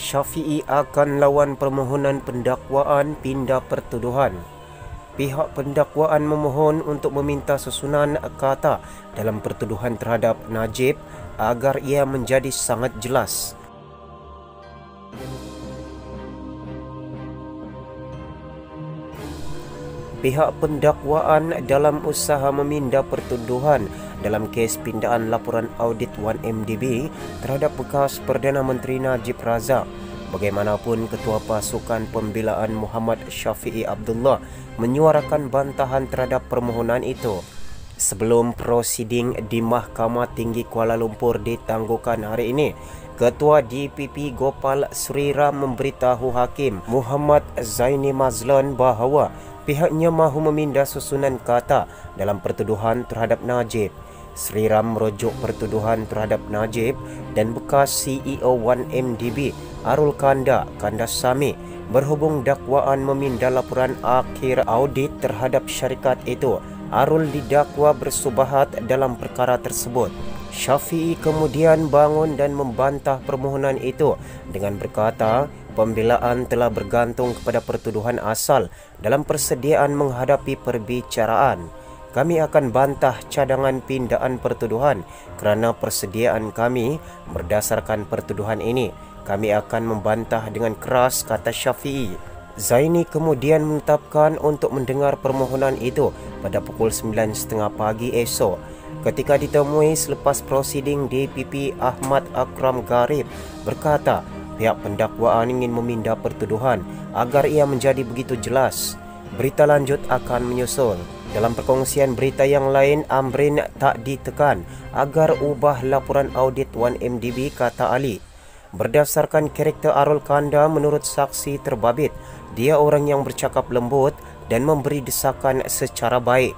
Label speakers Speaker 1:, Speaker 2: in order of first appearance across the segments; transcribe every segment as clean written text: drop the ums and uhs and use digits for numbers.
Speaker 1: Syafi'i akan lawan permohonan pendakwaan pindah pertuduhan. Pihak pendakwaan memohon untuk meminta susunan kata dalam pertuduhan terhadap Najib agar ia menjadi sangat jelas. Pihak pendakwaan dalam usaha meminda pertuduhan dalam kes pindaan laporan audit 1MDB terhadap bekas Perdana Menteri Najib Razak. Bagaimanapun, Ketua Pasukan Pembelaan Muhammad Syafi'i Abdullah menyuarakan bantahan terhadap permohonan itu. Sebelum prosiding di Mahkamah Tinggi Kuala Lumpur ditangguhkan hari ini, Ketua DPP Gopal Sriram memberitahu Hakim Muhammad Zaini Mazlan bahawa pihaknya mahu meminda susunan kata dalam pertuduhan terhadap Najib. Sriram merujuk pertuduhan terhadap Najib dan bekas CEO 1MDB Arul Kandasamy berhubung dakwaan meminda laporan akhir audit terhadap syarikat itu. Arul didakwa bersubahat dalam perkara tersebut. Syafi'i kemudian bangun dan membantah permohonan itu dengan berkata, pembelaan telah bergantung kepada pertuduhan asal dalam persediaan menghadapi perbicaraan. Kami akan bantah cadangan pindaan pertuduhan kerana persediaan kami berdasarkan pertuduhan ini. Kami akan membantah dengan keras, kata Syafi'i. Zaini kemudian menetapkan untuk mendengar permohonan itu pada pukul 9.30 pagi esok. Ketika ditemui selepas prosiding, DPP Ahmad Akram Garib berkata pihak pendakwaan ingin meminda pertuduhan agar ia menjadi begitu jelas. Berita lanjut akan menyusul. Dalam perkongsian berita yang lain, Amrin tak ditekan agar ubah laporan audit 1MDB, kata Ali. Berdasarkan karakter Arul Kanda, menurut saksi terbabit, dia orang yang bercakap lembut dan memberi desakan secara baik.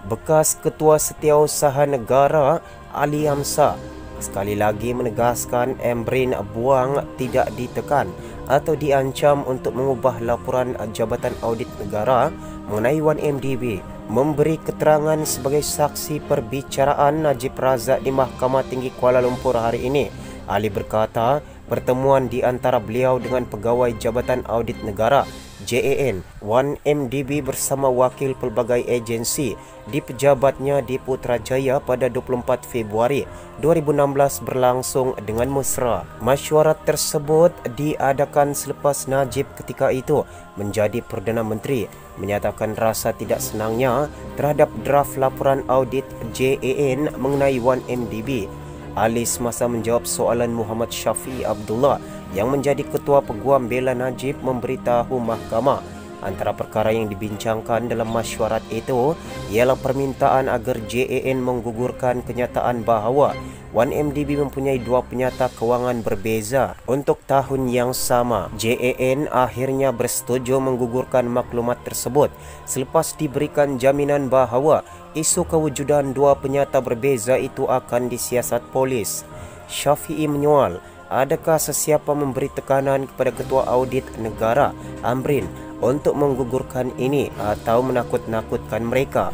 Speaker 1: Bekas Ketua Setiausaha Negara Ali Hamzah sekali lagi menegaskan Amrin Buang tidak ditekan atau diancam untuk mengubah laporan Jabatan Audit Negara mengenai 1MDB. Memberi keterangan sebagai saksi perbicaraan Najib Razak di Mahkamah Tinggi Kuala Lumpur hari ini, Ali berkata pertemuan di antara beliau dengan pegawai Jabatan Audit Negara JAN 1MDB bersama wakil pelbagai agensi di pejabatnya di Putrajaya pada 24 Februari 2016 berlangsung dengan mesra. Mesyuarat tersebut diadakan selepas Najib ketika itu menjadi Perdana Menteri menyatakan rasa tidak senangnya terhadap draft laporan audit JAN mengenai 1MDB. Ali semasa menjawab soalan Muhammad Syafi'i Abdullah yang menjadi Ketua Peguam Bela Najib memberitahu mahkamah antara perkara yang dibincangkan dalam mesyuarat itu ialah permintaan agar JAN menggugurkan kenyataan bahawa 1MDB mempunyai dua penyata kewangan berbeza untuk tahun yang sama. JAN akhirnya bersetuju menggugurkan maklumat tersebut selepas diberikan jaminan bahawa isu kewujudan dua penyata berbeza itu akan disiasat polis. Syafi'i menyoal, adakah sesiapa memberi tekanan kepada Ketua Audit Negara Amrin untuk menggugurkan ini atau menakut-nakutkan mereka?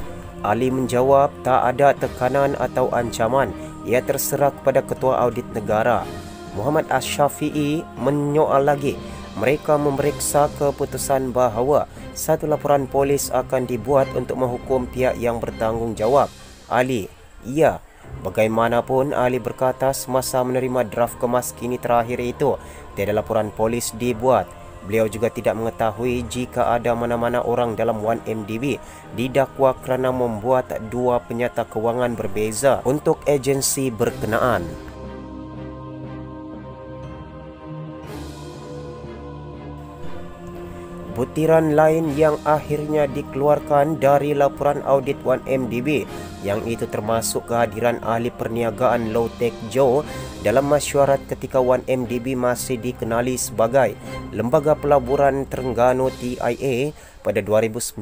Speaker 1: Ali menjawab tak ada tekanan atau ancaman, ia terserah kepada Ketua Audit Negara. Muhammad Asy-Syafi'i menyoal lagi, mereka memeriksa keputusan bahawa satu laporan polis akan dibuat untuk menghukum pihak yang bertanggungjawab. Ali, ya. Bagaimanapun, Ali berkata semasa menerima draft kemas kini terakhir itu, tiada laporan polis dibuat. Beliau juga tidak mengetahui jika ada mana-mana orang dalam 1MDB didakwa kerana membuat dua penyata kewangan berbeza untuk agensi berkenaan. Butiran lain yang akhirnya dikeluarkan dari laporan audit 1MDB, yang itu termasuk kehadiran ahli perniagaan Low-Tech Joe dalam mesyuarat ketika 1MDB masih dikenali sebagai Lembaga Pelaburan Terengganu TIA pada 2009.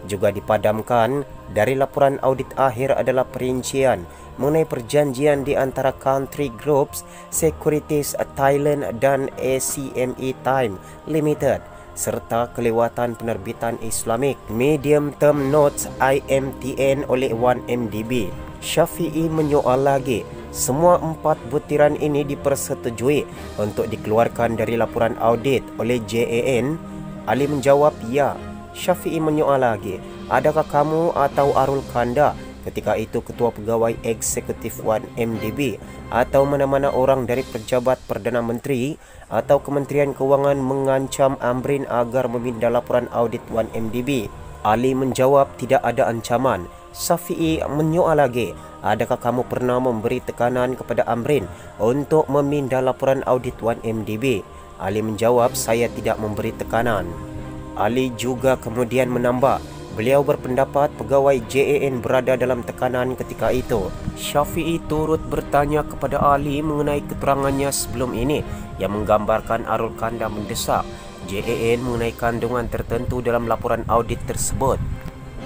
Speaker 1: Juga dipadamkan dari laporan audit akhir adalah perincian mengenai perjanjian di antara Country Groups Securities Thailand dan ACME Time Limited serta kelewatan penerbitan Islamic Medium Term Notes IMTN oleh 1MDB. Syafiee menyoal lagi, semua 4 butiran ini dipersetujui untuk dikeluarkan dari laporan audit oleh JAN? Ali menjawab ya. Syafiee menyoal lagi, adakah kamu atau Arul Kanda, ketika itu Ketua Pegawai Eksekutif 1MDB, atau mana-mana orang dari pejabat Perdana Menteri atau Kementerian Kewangan mengancam Amrin agar memindah laporan audit 1MDB? Ali menjawab tidak ada ancaman. Syafiee menyoal lagi, adakah kamu pernah memberi tekanan kepada Amrin untuk memindah laporan audit 1MDB? Ali menjawab saya tidak memberi tekanan. Ali juga kemudian menambah, beliau berpendapat pegawai JAN berada dalam tekanan ketika itu. Syafiee turut bertanya kepada Ali mengenai keterangannya sebelum ini yang menggambarkan Arul Kanda mendesak JAN mengenai kandungan tertentu dalam laporan audit tersebut.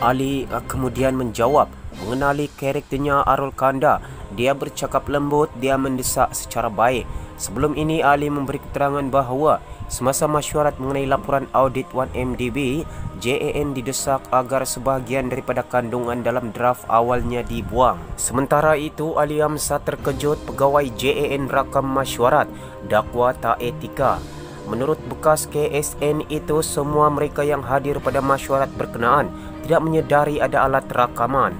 Speaker 1: Ali kemudian menjawab, mengenali karakternya Arul Kanda, dia bercakap lembut, dia mendesak secara baik. Sebelum ini Ali memberi keterangan bahawa semasa mesyuarat mengenai laporan audit 1MDB, JAN didesak agar sebahagian daripada kandungan dalam draft awalnya dibuang. Sementara itu, Ali Hamzah terkejut pegawai JAN rakam mesyuarat dakwa tak etika. Menurut bekas KSN itu, semua mereka yang hadir pada mesyuarat berkenaan tidak menyedari ada alat rakaman.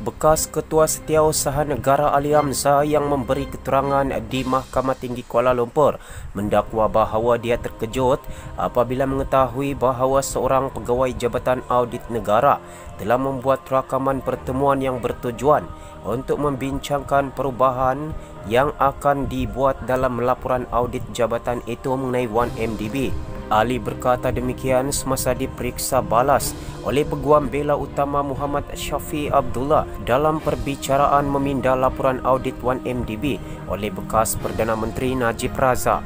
Speaker 1: Bekas Ketua Setiausaha Negara Ali Hamzah yang memberi keterangan di Mahkamah Tinggi Kuala Lumpur mendakwa bahawa dia terkejut apabila mengetahui bahawa seorang pegawai Jabatan Audit Negara telah membuat rakaman pertemuan yang bertujuan untuk membincangkan perubahan yang akan dibuat dalam laporan audit jabatan itu mengenai 1MDB. Ali berkata demikian semasa diperiksa balas oleh Peguam Bela Utama Muhammad Syafiee Abdullah dalam perbicaraan memindah laporan audit 1MDB oleh bekas Perdana Menteri Najib Razak.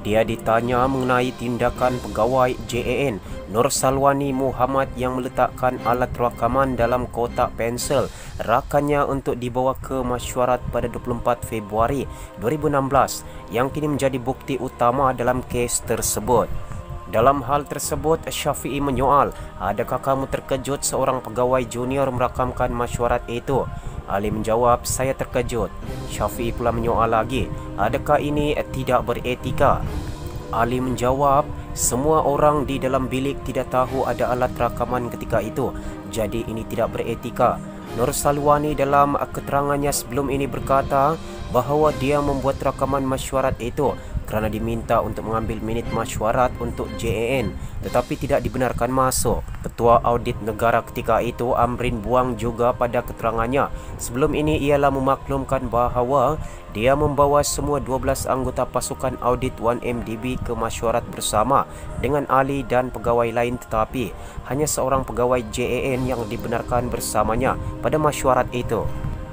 Speaker 1: Dia ditanya mengenai tindakan pegawai JAN Nur Salwani Muhammad yang meletakkan alat rakaman dalam kotak pensel rakannya untuk dibawa ke mesyuarat pada 24 Februari 2016 yang kini menjadi bukti utama dalam kes tersebut. Dalam hal tersebut, Syafiee menyoal, adakah kamu terkejut seorang pegawai junior merakamkan mesyuarat itu? Ali menjawab, saya terkejut. Syafiee pula menyoal lagi, adakah ini tidak beretika? Ali menjawab, semua orang di dalam bilik tidak tahu ada alat rakaman ketika itu, jadi ini tidak beretika. Nur Salwani dalam keterangannya sebelum ini berkata bahawa dia membuat rakaman mesyuarat itu kerana diminta untuk mengambil minit mesyuarat untuk JAN tetapi tidak dibenarkan masuk. Ketua Audit Negara ketika itu Amrin Buang juga pada keterangannya sebelum ini ialah memaklumkan bahawa dia membawa semua 12 anggota pasukan audit 1MDB ke mesyuarat bersama dengan Ali dan pegawai lain tetapi hanya seorang pegawai JAN yang dibenarkan bersamanya pada mesyuarat itu.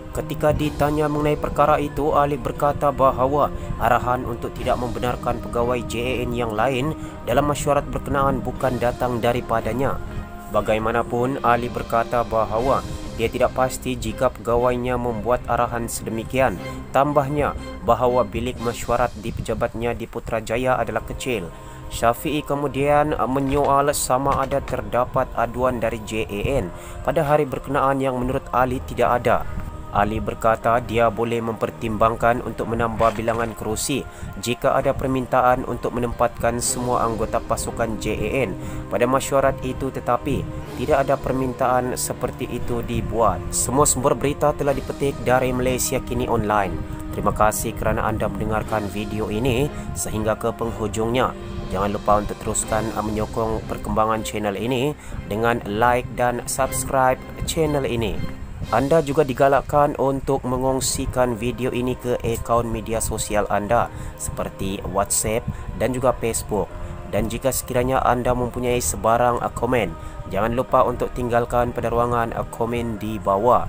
Speaker 1: Ketika ditanya mengenai perkara itu, Ali berkata bahawa arahan untuk tidak membenarkan pegawai JAN yang lain dalam mesyuarat berkenaan bukan datang daripadanya. Bagaimanapun, Ali berkata bahawa dia tidak pasti jika pegawainya membuat arahan sedemikian. Tambahnya bahawa bilik mesyuarat di pejabatnya di Putrajaya adalah kecil. Syafiee kemudian menyoal sama ada terdapat aduan dari JAN pada hari berkenaan yang menurut Ali tidak ada. Ali berkata dia boleh mempertimbangkan untuk menambah bilangan kerusi jika ada permintaan untuk menempatkan semua anggota pasukan JAN pada mesyuarat itu tetapi tidak ada permintaan seperti itu dibuat. Semua sumber berita telah dipetik dari Malaysia Kini Online. Terima kasih kerana anda mendengarkan video ini sehingga ke penghujungnya. Jangan lupa untuk teruskan menyokong perkembangan channel ini dengan like dan subscribe channel ini. Anda juga digalakkan untuk mengongsikan video ini ke akaun media sosial anda seperti WhatsApp dan juga Facebook. Dan jika sekiranya anda mempunyai sebarang komen, jangan lupa untuk tinggalkan pada ruangan komen di bawah.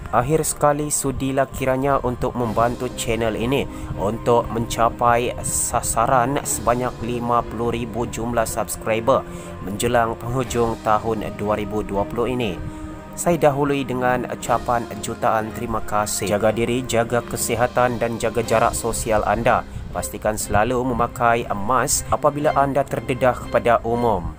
Speaker 1: Akhir sekali, sudilah kiranya untuk membantu channel ini untuk mencapai sasaran sebanyak 50,000 jumlah subscriber menjelang penghujung tahun 2020 ini. Saya dahului dengan ucapan jutaan terima kasih. Jaga diri, jaga kesihatan dan jaga jarak sosial anda. Pastikan selalu memakai mask apabila anda terdedah kepada umum.